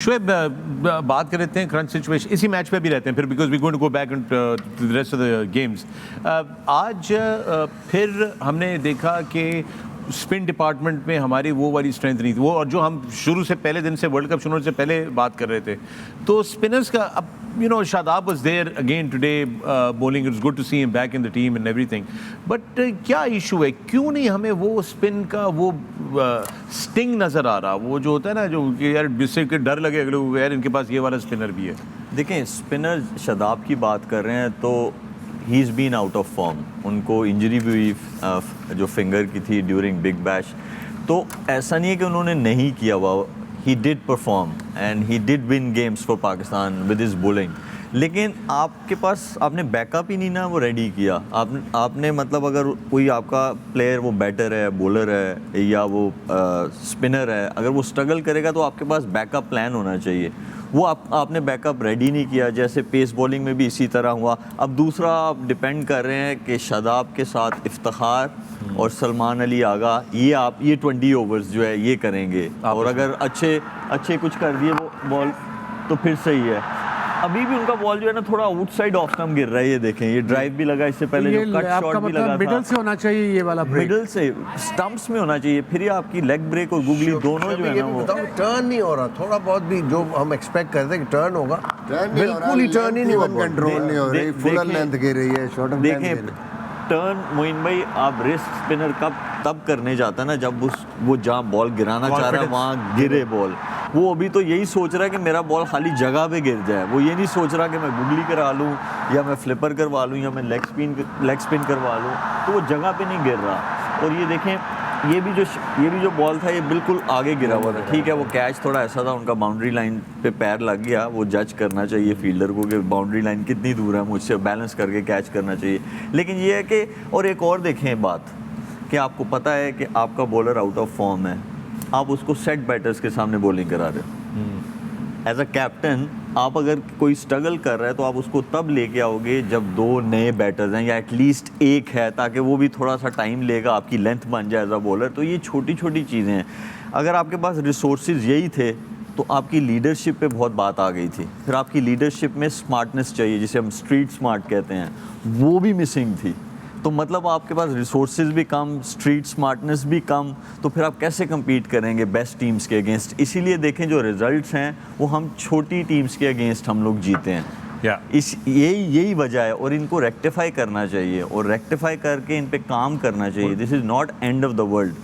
शुएब, बात कर लेते हैं करंट सिचुएशन, इसी मैच पे भी रहते हैं फिर, because we going to go back to the rest of the games. आज फिर हमने देखा कि स्पिन डिपार्टमेंट में हमारी वो वाली स्ट्रेंथ नहीं थी, वो और जो हम शुरू से पहले दिन से वर्ल्ड कप शुरू होने से पहले बात कर रहे थे, तो स्पिनर्स का अब Shadab was there again today bowling, it's good to see him back in the team and everything, but क्या इशू है, क्यों नहीं हमें वो स्पिन का वो स्टिंग नज़र आ रहा, वो जो होता है ना, जो यार जिससे डर लगे अगले को, यार इनके पास ये वाला स्पिनर भी है। देखें, स्पिनर शादाब की बात कर रहे हैं तो he is been out of form, उनको इंजरी भी हुई जो फिंगर की थी ड्यूरिंग बिग बैश, तो ऐसा नहीं है कि उन्होंने नहीं किया हुआ, he did perform and he did win games for Pakistan with his bowling, लेकिन आपके पास आपने बैकअप ही नहीं ना वो रेडी किया। आपने मतलब अगर कोई आपका प्लेयर वो बैटर है, बॉलर है या वो स्पिनर है, अगर वो स्ट्रगल करेगा तो आपके पास बैकअप प्लान होना चाहिए, वो आपने बैकअप रेडी नहीं किया। जैसे पेस बॉलिंग में भी इसी तरह हुआ। अब दूसरा आप डिपेंड कर रहे हैं कि शादाब के साथ इफ्तिखार और सलमान अली आगा ये 20 ओवर्स जो है ये करेंगे, और अगर अच्छे कुछ कर दिए वो बॉल तो फिर सही है। अभी भी उनका बॉल जो है ना थोड़ा आउटसाइड ऑफ स्टंप गिर रहा है, ये देखें, ये ड्राइव भी लगा, इससे पहले जो कट शॉट भी लगा था मिडल से होना चाहिए, ये वाला ब्रेक मिडल से स्टंप्स में होना चाहिए, फिर ये आपकी लेग ब्रेक और गुगली दोनों जो है ना वो टर्न नहीं हो रहा, थोड़ा बहुत भी जो हम एक्सपेक्ट करते हैं कि टर्न होगा, बिल्कुल ही टर्न ही नहीं हो रहा, कंट्रोल नहीं हो रही, फुल लेंथ गिर रही है, शॉर्ट ऑफ लेंथ। देखें, टर्न मोइन भाई आप रिस्ट स्पिनर तब करने जाता है ना जब वो जहाँ बॉल गिराना चाह रहा है वहाँ गिरे बॉल। वो अभी तो यही सोच रहा है कि मेरा बॉल खाली जगह पे गिर जाए, वो ये नहीं सोच रहा कि मैं गुगली करा लूँ या मैं फ्लिपर करवा लूँ या मैं लेग स्पिन करवा लूँ, तो वो जगह पे नहीं गिर रहा। और ये देखें, ये भी जो बॉल था ये बिल्कुल आगे गिरा हुआ था। ठीक है, वो कैच थोड़ा ऐसा था, उनका बाउंड्री लाइन पे पैर लग गया, वो जज करना चाहिए फील्डर को कि बाउंड्री लाइन कितनी दूर है, मुझसे बैलेंस करके कैच करना चाहिए। लेकिन ये है कि, और एक और देखें बात, कि आपको पता है कि आपका बॉलर आउट ऑफ फॉर्म है, आप उसको सेट बैटर्स के सामने बॉलिंग करा रहे हो। एज अ कैप्टन आप अगर कोई स्ट्रगल कर रहा है तो आप उसको तब लेके आओगे जब 2 नए बैटर्स हैं या एटलीस्ट एक है, ताकि वो भी थोड़ा सा टाइम लेगा, आपकी लेंथ बन जाए एज अ बॉलर। तो ये छोटी छोटी चीज़ें हैं। अगर आपके पास रिसोर्सेज यही थे तो आपकी लीडरशिप पे बहुत बात आ गई थी। फिर आपकी लीडरशिप में स्मार्टनेस चाहिए, जिसे हम स्ट्रीट स्मार्ट कहते हैं, वो भी मिसिंग थी। तो मतलब आपके पास रिसोर्सेज भी कम, स्ट्रीट स्मार्टनेस भी कम, तो फिर आप कैसे compete करेंगे बेस्ट टीम्स के अगेंस्ट। इसीलिए देखें जो रिजल्ट्स हैं वो हम छोटी टीम्स के अगेंस्ट हम लोग जीते हैं। यही वजह है, और इनको रेक्टिफाई करना चाहिए और रेक्टिफाई करके इन पे काम करना चाहिए। This is not end of the world,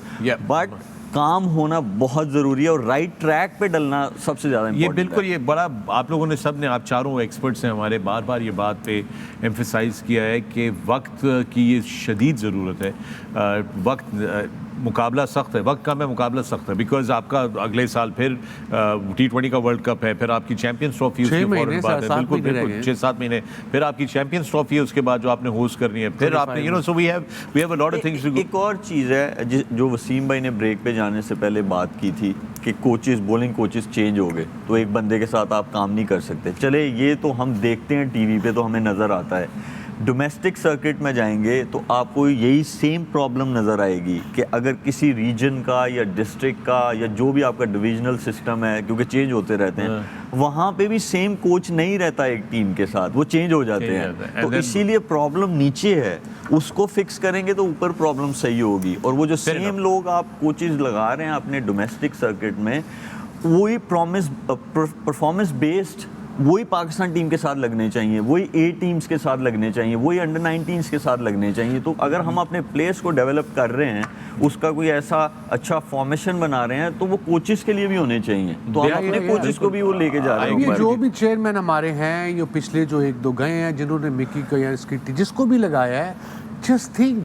but काम होना बहुत ज़रूरी है और राइट ट्रैक पे डलना सबसे ज़्यादा ये बिल्कुल, ये बड़ा आप लोगों ने सब ने, आप चारों एक्सपर्ट्स हैं हमारे, बार बार ये बात पे एम्फसाइज़ किया है कि वक्त की ये शदीद ज़रूरत है। वक्त मुकाबला सख्त है, वक्त का में मुकाबला सख्त है, बिकॉज आपका अगले साल फिर T20 का वर्ल्ड कप है, फिर आपकी चैंपियंस ट्रॉफी उसके फौरन बाद है, बिल्कुल 6-7 महीने, फिर आपकी चैंपियंस ट्रॉफी है, उसके बाद जो आपने होस्ट करनी है, फिर आपने so we have a lot of things. एक और चीज़ है जो वसीम भाई ने ब्रेक पे जाने से पहले बात की थी कि कोचेस, बॉलिंग कोचेस चेंज हो गए, तो एक बंदे के साथ आप काम नहीं कर सकते। चले, ये तो हम देखते हैं टीवी पे, तो हमें नज़र आता है। डोमेस्टिक सर्किट में जाएंगे तो आपको यही सेम प्रॉब्लम नज़र आएगी कि अगर किसी रीजन का या डिस्ट्रिक्ट का या जो भी आपका डिविजनल सिस्टम है, क्योंकि चेंज होते रहते हैं, वहाँ पे भी सेम कोच नहीं रहता एक टीम के साथ, वो चेंज हो जाते हैं। तो इसीलिए प्रॉब्लम नीचे है, उसको फिक्स करेंगे तो ऊपर प्रॉब्लम सही होगी। और वो जो सेम लोग आप कोचेज लगा रहे हैं अपने डोमेस्टिक सर्किट में, वही परफॉर्मेंस बेस्ड वही पाकिस्तान टीम के साथ लगने चाहिए, वही A टीम्स के साथ लगने चाहिए, वही अंडर-19s के साथ लगने चाहिए। तो अगर हम अपने प्लेयर्स को डेवलप कर रहे हैं, उसका कोई ऐसा अच्छा फॉर्मेशन बना रहे हैं, तो वो कोचेस के लिए भी होने चाहिए। तो हम अपने कोचेस को भी वो लेके जा रहे हैं। ये जो भी चेयरमैन हमारे हैं, ये पिछले जो 1-2 गए हैं, जिन्होंने मिकी को या इसकी जिसको भी लगाया है, जस्ट थिंक